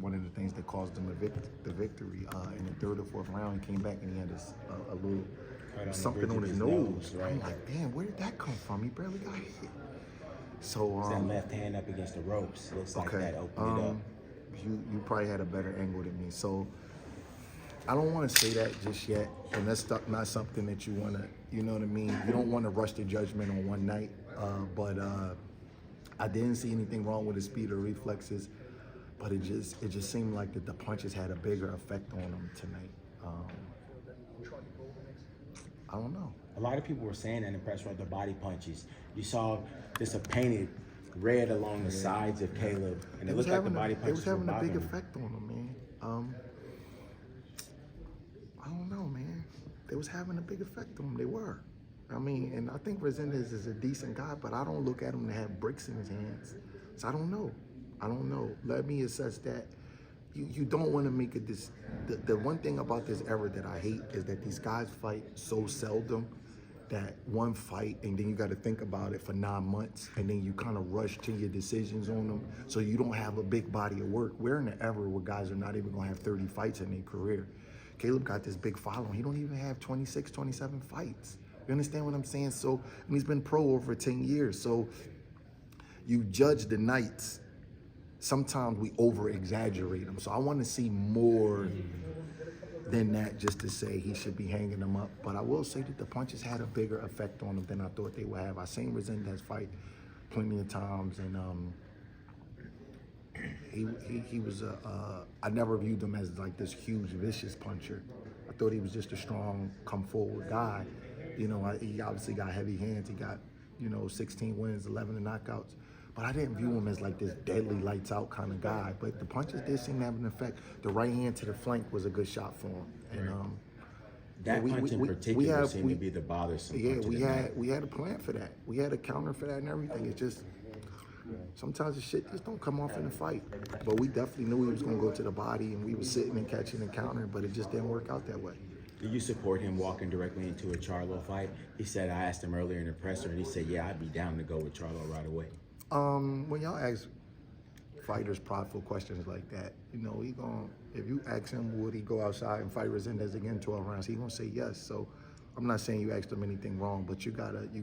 one of the things that caused him the victory. In the third or fourth round, he came back and he had a little something on his nose. Right? I'm like, damn, where did that come from? He barely got hit. So that left hand up against the ropes. Looks like that opened it up. You probably had a better angle than me. So I don't want to say that just yet, and that's not something that you want to, you know what I mean? You don't want to rush the judgment on one night, but I didn't see anything wrong with his speed or reflexes, but it just seemed like that the punches had a bigger effect on him tonight. I don't know. A lot of people were saying that in the press with the body punches. You saw just a painted red along the sides of Caleb, and it looked like the body punches were having were a big bothering him. effect on him, man. I don't know, man. They was having a big effect on him. They were. I mean, and I think Resendiz is a decent guy, but I don't look at him to have bricks in his hands. So I don't know. Let me assess that. You don't want to make it this. The one thing about this era that I hate is that these guys fight so seldom that one fight and then you got to think about it for 9 months and then you kind of rush to your decisions on them, so you don't have a big body of work. We're in an era where guys are not even going to have 30 fights in their career. Caleb got this big following. He don't even have 26, 27 fights. You understand what I'm saying? So, and he's been pro over 10 years. So you judge the nights. Sometimes we over-exaggerate them. So I want to see more than that just to say he should be hanging them up. But I will say that the punches had a bigger effect on him than I thought they would have. I seen Resendiz fight plenty of times, and he was I never viewed him as like this huge vicious puncher. I thought he was just a strong, come forward guy. You know, he obviously got heavy hands. He got, 16 wins, 11 knockouts. But I didn't view him as like this deadly lights out kind of guy. But the punches did seem to have an effect. The right hand to the flank was a good shot for him. And that punch in particular seemed to be the bothersome. Yeah, we had a plan for that. We had a counter for that and everything. It's just sometimes the shit just don't come off in the fight. But we definitely knew he was going to go to the body, and we were sitting and catching and countering, but it just didn't work out that way. Do you support him walking directly into a Charlo fight? He said, I asked him earlier in the presser, and he said, yeah, I'd be down to go with Charlo right away. When y'all ask fighters prideful questions like that, if you ask him would he go outside and fight Resendiz again 12 rounds, he gonna say yes. So I'm not saying you asked him anything wrong, but you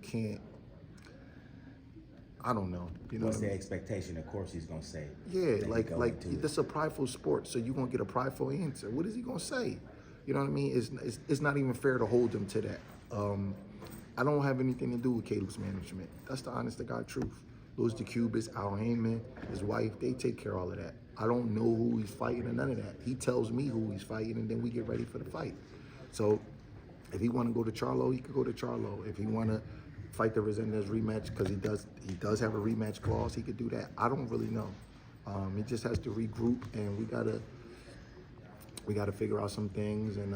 can't, I don't know. What's the expectation? Of course he's gonna say. Yeah, like this is a prideful sport, so you're gonna get a prideful answer. What is he gonna say? You know what I mean? It's not even fair to hold him to that. I don't have anything to do with Caleb's management. That's the honest to God truth. Louis DeCubis, Al Heyman, his wife, they take care of all of that. I don't know who he's fighting or none of that. He tells me who he's fighting, and then we get ready for the fight. So if he want to go to Charlo, he could go to Charlo. If he want to fight the Resendiz rematch, because he does have a rematch clause, he could do that. I don't really know. He just has to regroup, and we gotta figure out some things and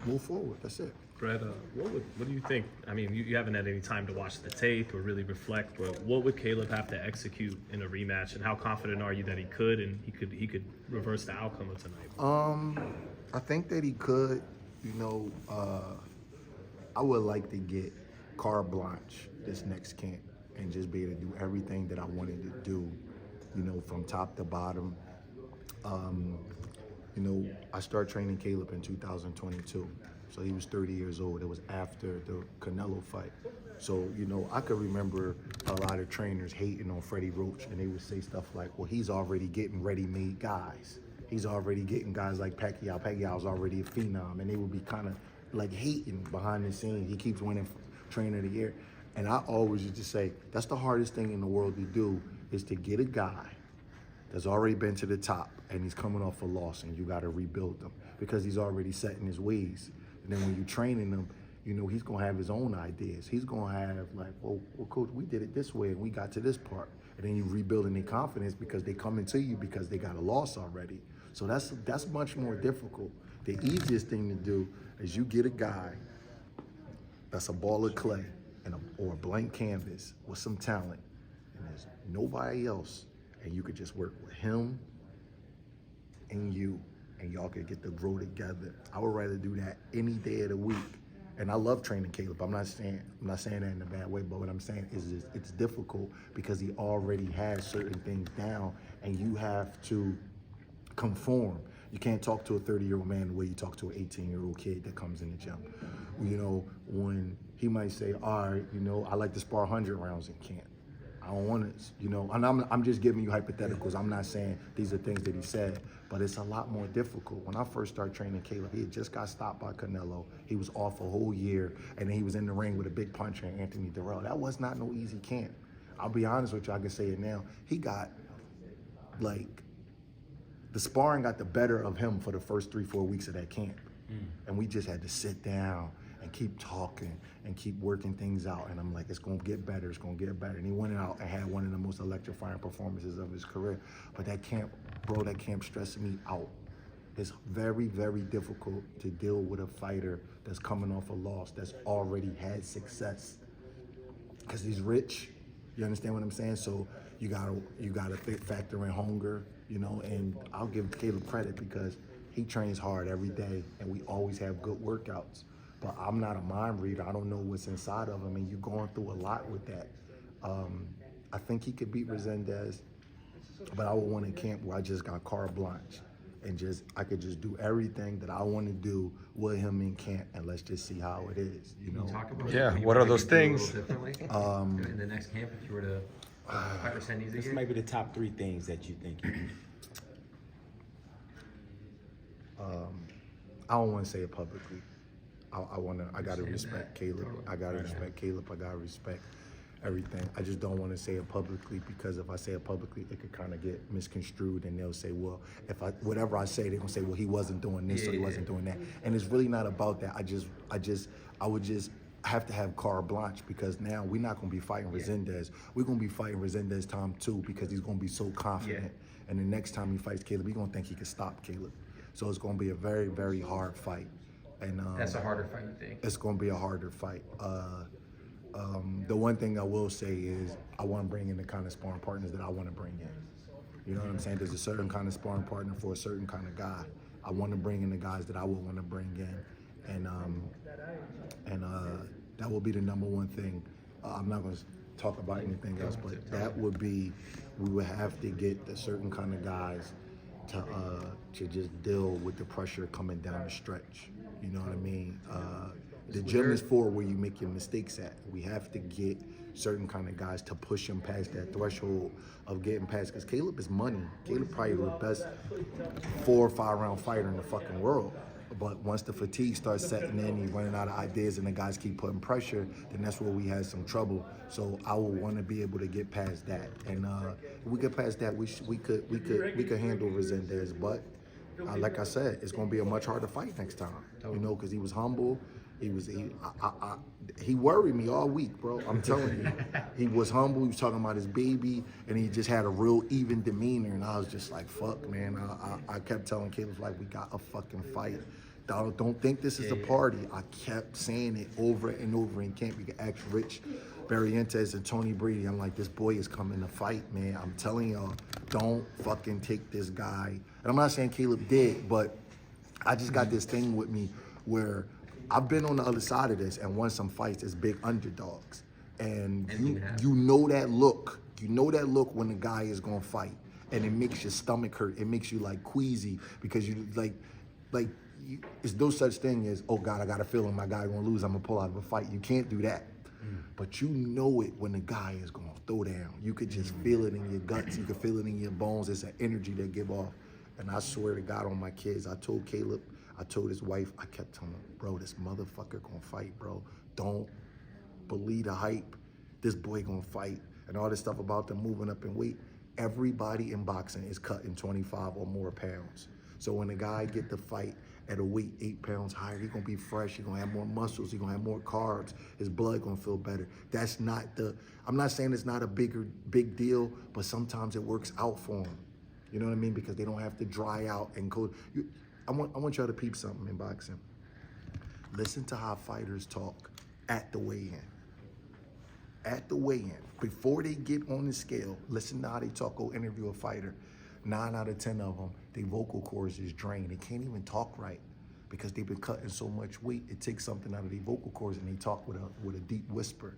move forward. That's it. Brett, what do you think? I mean, you haven't had any time to watch the tape or really reflect, but what would Caleb have to execute in a rematch, and how confident are you that he could he could reverse the outcome of tonight? I think that he could. I would like to get carte blanche this next camp and just be able to do everything that I wanted to do, from top to bottom. I started training Caleb in 2022. So he was 30 years old. It was after the Canelo fight. So, I could remember a lot of trainers hating on Freddie Roach, and they would say stuff like, well, he's already getting ready-made guys. He's already getting guys like Pacquiao. Pacquiao's already a phenom. And they would be kind of like hating behind the scenes. He keeps winning Trainer of the Year. And I always used to say, that's the hardest thing in the world to do, is to get a guy that's already been to the top and he's coming off a loss, and you got to rebuild them because he's already set in his ways. And then when you're training him, he's going to have his own ideas. He's going to have like, well, coach, we did it this way and we got to this part. And then you're rebuilding their confidence because they come into you because they got a loss already. So that's much more difficult. The easiest thing to do is you get a guy that's a ball of clay or a blank canvas with some talent, and there's nobody else, and you could just work with him and you, and y'all could get to grow together. I would rather do that any day of the week. And I love training Caleb. I'm not saying that in a bad way, but what I'm saying is it's difficult because he already has certain things down, and you have to conform. You can't talk to a 30-year-old man the way you talk to an 18-year-old kid that comes in the gym. You know, when he might say, all right, you know, I like to spar 100 rounds in camp. I don't want to, you know, and I'm just giving you hypotheticals. I'm not saying these are things that he said, but it's a lot more difficult. When I first started training Caleb, he had just got stopped by Canelo. He was off a whole year, and then he was in the ring with a big puncher, Anthony Durrell. That was not no easy camp. I'll be honest with you, I can say it now. He got, like, the sparring got the better of him for the first 3-4 weeks of that camp. And we just had to sit down and keep talking and keep working things out. And I'm like, it's gonna get better, it's gonna get better. And he went out and had one of the most electrifying performances of his career. But that camp, bro, that camp stressed me out. It's very, very difficult to deal with a fighter that's coming off a loss, that's already had success. Because he's rich, you understand what I'm saying? So you gotta factor in hunger, you know, and I'll give Caleb credit because he trains hard every day and we always have good workouts. But I'm not a mind reader. I don't know what's inside of him, and you're going through a lot with that. I think he could beat Resendiz, but I would want a camp where I just got carte blanche and I could just do everything that I want to do with him in camp, and let's just see how it is, you know? Talk about what are those things? In the next camp, if you were to fight Resendiz This again? may be the top 3 things that you think you do. I don't want to say it publicly. I gotta respect Caleb. I gotta respect Caleb. I gotta respect everything. I just don't want to say it publicly because if I say it publicly, it could kind of get misconstrued, and they'll say, well, whatever I say, they're gonna say, well, he wasn't doing this, or he wasn't doing that. And it's really not about that. I would just have to have carte blanche because now we're not gonna be fighting Resendiz. We're gonna be fighting Resendiz time 2 because he's gonna be so confident. And the next time he fights Caleb, he's gonna think he can stop Caleb. So it's gonna be a very, very hard fight. And That's a harder fight, you think? it's going to be a harder fight. The one thing I will say is I want to bring in the kind of sparring partners that I want to bring in. You know what I'm saying? There's a certain kind of sparring partner for a certain kind of guy. I want to bring in the guys that I would want to bring in, and that will be the number one thing. I'm not going to talk about anything else, but that would be, we would have to get a certain kind of guys to just deal with the pressure coming down the stretch. You know what I mean? The gym is for where you make your mistakes at. We have to get certain kind of guys to push him past that threshold of getting past, because Caleb is money. Caleb probably the best 4 or 5 round fighter in the fucking world. But once the fatigue starts setting in, you're running out of ideas and the guys keep putting pressure, then that's where we had some trouble. So I would want to be able to get past that. And if we get past that, we could handle Resendiz. But like I said, it's going to be a much harder fight next time. You know, because he was humble. He worried me all week, bro. I'm telling you. He was humble. He was talking about his baby, and he just had a real even demeanor. And I was just like, fuck, man. I kept telling Caleb, like, we got a fucking fight. Don't think this is a party. I kept saying it over and over in camp. You can ask Rich Barrientos and Tony Brady. I'm like, this boy is coming to fight, man. I'm telling y'all, don't fucking take this guy. And I'm not saying Caleb did, but I just got this thing with me where I've been on the other side of this and won some fights as big underdogs. And you know that look. You know that look when the guy is gonna fight. And it makes your stomach hurt. It makes you like queasy because you it's no such thing as, oh God, I got a feeling my guy gonna lose, I'm gonna pull out of a fight. You can't do that. But you know it when the guy is gonna throw down. You could just feel it in your guts. You could feel it in your bones. It's an energy they give off. And I swear to God on my kids, I told Caleb, I told his wife, I kept telling him, bro, this motherfucker gonna fight, bro. Don't believe the hype. This boy gonna fight. And all this stuff about them moving up in weight. Everybody in boxing is cutting 25 or more pounds. So when the guy get the fight at a weight 8 pounds higher, he gonna be fresh, he gonna have more muscles, he gonna have more carbs, his blood gonna feel better. That's not I'm not saying it's not a big deal, but sometimes it works out for him. You know what I mean? Because they don't have to dry out and go. I want y'all to peep something in boxing. Listen to how fighters talk at the weigh-in. At the weigh-in, before they get on the scale, listen to how they talk. Go interview a fighter. 9 out of 10 of them, their vocal cords is drained. They can't even talk right because they've been cutting so much weight. It takes something out of their vocal cords and they talk with a deep whisper.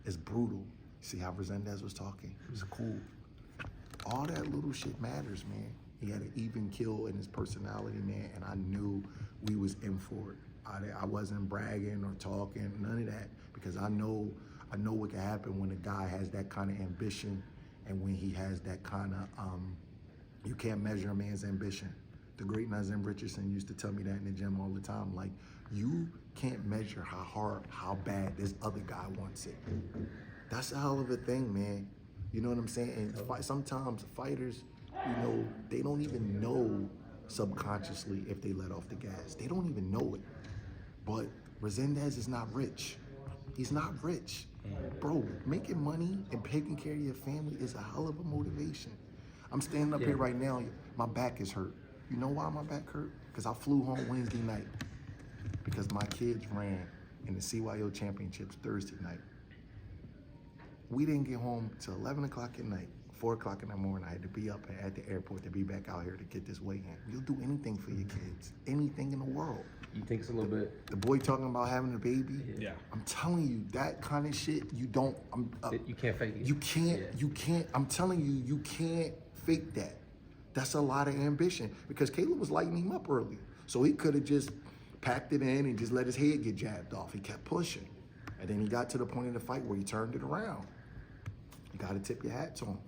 It's brutal. See how Resendiz was talking? It was cool. All that little shit matters, man. He had an even kill in his personality, man, and I knew we was in for it. I wasn't bragging or talking, none of that, because I know what can happen when a guy has that kind of ambition, and when he has that kind of, you can't measure a man's ambition. The great Nazim Richardson used to tell me that in the gym all the time. Like, you can't measure how hard, how bad this other guy wants it. That's a hell of a thing, man. You know what I'm saying? And sometimes fighters, you know, they don't even know subconsciously if they let off the gas. They don't even know it. But Resendiz is not rich. He's not rich. Bro, making money and taking care of your family is a hell of a motivation. I'm standing up here right now, my back is hurt. You know why my back hurt? Because I flew home Wednesday night. Because my kids ran in the CYO championships Thursday night. We didn't get home till 11 o'clock at night. 4 o'clock in the morning, I had to be up at the airport to be back out here to get this weigh in. You'll do anything for your kids, anything in the world. You think it's a little bit? The boy talking about having a baby. Yeah. I'm telling you, that kind of shit, you don't. You can't fake it. You can't. Yeah. You can't. I'm telling you, you can't fake that. That's a lot of ambition, because Caleb was lighting him up early, so he could have just packed it in and just let his head get jabbed off. He kept pushing, and then he got to the point of the fight where he turned it around. You got to tip your hat to him.